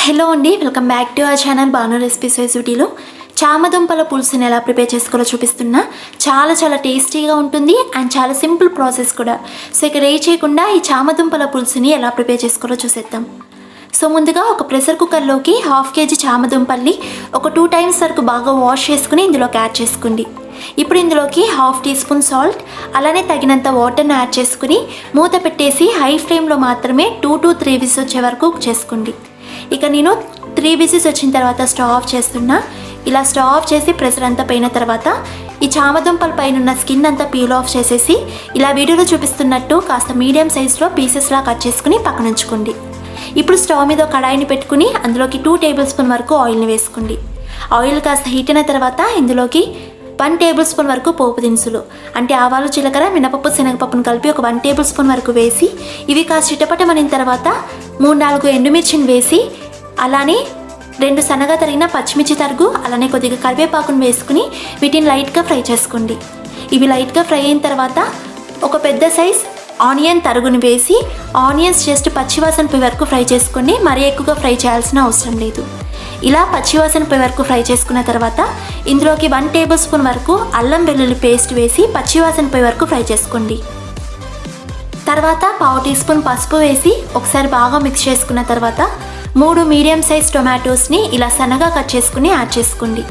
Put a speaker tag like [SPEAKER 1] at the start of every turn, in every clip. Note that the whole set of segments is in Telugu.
[SPEAKER 1] హలో అండి, welcome back to our channel Bhanu recipes వీడియోలో చామదుంపల పులుసుని ఎలా ప్రిపేర్ చేసుకోవాలో చూపిస్తున్నా. చాలా టేస్టీగా ఉంటుంది అండ్ చాలా సింపుల్ ప్రాసెస్ కూడా. సో ఇక రేట్ చేయకుండా ఈ చామదుంపల పులుసుని ఎలా ప్రిపేర్ చేసుకోవాలో చూసేద్దాం. సో ముందుగా ఒక ప్రెషర్ కుక్కర్లోకి 1/2 kg చామదుంపల్ని ఒక 2 times వరకు బాగా వాష్ చేసుకుని ఇందులోకి యాడ్ చేసుకోండి. ఇప్పుడు ఇందులోకి 1/2 teaspoon సాల్ట్, అలానే తగినంత వాటర్ని యాడ్ చేసుకుని మూత పెట్టేసి హై ఫ్లేమ్లో మాత్రమే 2 to 3 విజిల్స్ వచ్చే వరకు కుక్ చేసుకోండి. ఇక నేను 3 విజిల్స్ వచ్చిన తర్వాత స్టవ్ ఆఫ్ చేస్తున్నా. ఇలా స్టవ్ ఆఫ్ చేసి ప్రెషర్ అంతా పోయిన తర్వాత ఈ చామదుంపల పైన ఉన్న స్కిన్ అంతా పీల్ ఆఫ్ చేసేసి ఇలా వీడియోలో చూపిస్తున్నట్టు కాస్త మీడియం సైజులో పీసెస్లా కట్ చేసుకుని పక్కన ఉంచుకోండి. ఇప్పుడు స్టవ్ మీద కడాయిని పెట్టుకుని అందులోకి 2 tablespoon వరకు ఆయిల్ని వేసుకోండి. ఆయిల్ కాస్త హీట్ అయిన తర్వాత ఇందులోకి 1 tablespoon వరకు పోపు దినుసులు అంటే ఆవాలు, జీలకర్ర, మినపప్పు, శనగపప్పును కలిపి ఒక 1 tablespoon వరకు వేసి ఇవి కాస్త చిటపటమనిన తర్వాత 3-4 ఎండుమిర్చిని వేసి అలానే 2 సన్నగా తరిగిన పచ్చిమిర్చి తరుగు, అలానే కొద్దిగా కరివేపాకును వేసుకుని వీటిని లైట్గా ఫ్రై చేసుకోండి. ఇవి లైట్గా ఫ్రై అయిన తర్వాత ఒక పెద్ద సైజ్ ఆనియన్ తరుగుని వేసి ఆనియన్స్ జస్ట్ పచ్చివాసన పోయే వరకు ఫ్రై చేసుకోండి. మరీ ఎక్కువగా ఫ్రై చేయాల్సిన అవసరం లేదు. ఇలా పచ్చివాసన పోయే వరకు ఫ్రై చేసుకున్న తర్వాత ఇందులోకి 1 tablespoon వరకు అల్లం వెల్లుల్లి పేస్ట్ వేసి పచ్చివాసన పోయే వరకు ఫ్రై చేసుకోండి. తర్వాత 1/2 teaspoon పసుపు వేసి ఒకసారి బాగా మిక్స్ చేసుకున్న తర్వాత 3 మీడియం సైజ్ టొమాటోస్ని ఇలా సన్నగా కట్ చేసుకుని యాడ్ చేసుకోండి.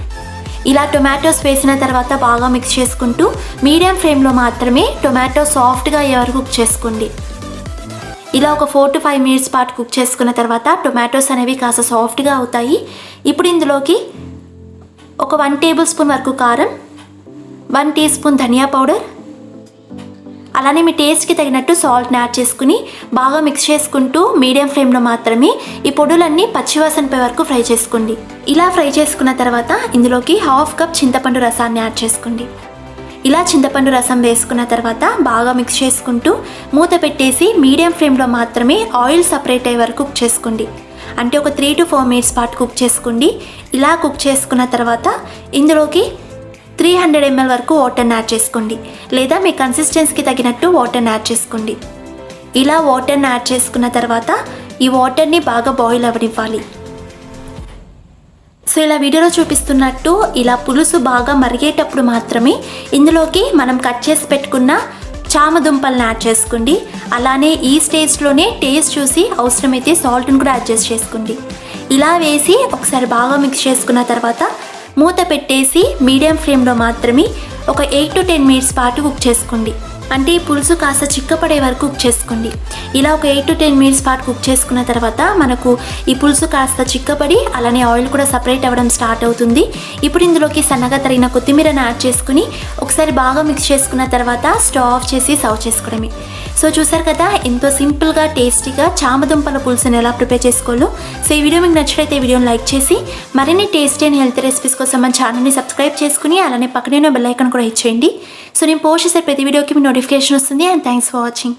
[SPEAKER 1] ఇలా టొమాటోస్ వేసిన తర్వాత బాగా మిక్స్ చేసుకుంటూ మీడియం ఫ్లేమ్లో మాత్రమే టొమాటో సాఫ్ట్గా అయ్యే వరకు కుక్ చేసుకోండి. ఇలా ఒక 4 to 5 minutes పాటు కుక్ చేసుకున్న తర్వాత టొమాటోస్ అనేవి కాస్త సాఫ్ట్గా అవుతాయి. ఇప్పుడు ఇందులోకి ఒక 1 tablespoon వరకు కారం, 1 teaspoon ధనియా పౌడర్, అలానే మీ టేస్ట్కి తగినట్టు సాల్ట్ని యాడ్ చేసుకుని బాగా మిక్స్ చేసుకుంటూ మీడియం ఫ్లేమ్లో మాత్రమే ఈ పొడులన్నీ పచ్చివాసన పోయే వరకు ఫ్రై చేసుకోండి. ఇలా ఫ్రై చేసుకున్న తర్వాత ఇందులోకి 1/2 cup చింతపండు రసాన్ని యాడ్ చేసుకోండి. ఇలా చింతపండు రసం వేసుకున్న తర్వాత బాగా మిక్స్ చేసుకుంటూ మూత పెట్టేసి మీడియం ఫ్లేమ్లో మాత్రమే ఆయిల్ సపరేట్ అయ్యే వరకు కుక్ చేసుకోండి. అంటే ఒక 3 to 4 minutes పాటు కుక్ చేసుకోండి. ఇలా కుక్ చేసుకున్న తర్వాత ఇందులోకి 300 ml వరకు వాటర్ని యాడ్ చేసుకోండి, లేదా మీ కన్సిస్టెన్సీకి తగినట్టు వాటర్ని యాడ్ చేసుకోండి. ఇలా వాటర్ని యాడ్ చేసుకున్న తర్వాత ఈ వాటర్ని బాగా బాయిల్ అవ్వనివ్వాలి. సో ఇలా వీడియోలో చూపిస్తున్నట్టు ఇలా పులుసు బాగా మరిగేటప్పుడు మాత్రమే ఇందులోకి మనం కట్ చేసి పెట్టుకున్న చామదుంపల్ని యాడ్ చేసుకోండి. అలానే ఈ స్టేజ్లోనే టేస్ట్ చూసి అవసరమైతే సాల్ట్ని కూడా అడ్జస్ట్ చేసుకోండి. ఇలా వేసి ఒకసారి బాగా మిక్స్ చేసుకున్న తర్వాత మూత పెట్టేసి మీడియం ఫ్లేమ్లో మాత్రమే ఒక 8 to 10 minutes పాటు కుక్ చేసుకోండి. అంటే ఈ పులుసు కాస్త చిక్కపడే వరకు కుక్ చేసుకోండి. ఇలా ఒక 8 to 10 minutes పాటు కుక్ చేసుకున్న తర్వాత మనకు ఈ పులుసు కాస్త చిక్కపడి అలానే ఆయిల్ కూడా సపరేట్ అవ్వడం స్టార్ట్ అవుతుంది. ఇప్పుడు ఇందులోకి సన్నగా తరిగిన కొత్తిమీరని యాడ్ చేసుకుని ఒకసారి బాగా మిక్స్ చేసుకున్న తర్వాత స్టవ్ ఆఫ్ చేసి సర్వ్ చేసుకోవడమే. సో చూసారు కదా, ఎంతో సింపుల్గా టేస్టీగా చామదుంపల పులుసుని ఎలా ప్రిపేర్ చేసుకోవాలో. సో ఈ వీడియో మీకు నచ్చినట్లయితే వీడియోని లైక్ చేసి మరిన్ని టేస్టీ అండ్ హెల్తీ రెసిపీస్ కోసం మన ఛానల్ని సబ్స్క్రైబ్ చేసుకుని అలానే పక్కనే బెల్ ఐకాన్ కూడా హిట్ చేయండి. సో నేను పోస్ట్ చేసే ప్రతి వీడియోకి మీ నోటిఫికేషన్ వస్తుంది. And thanks for watching.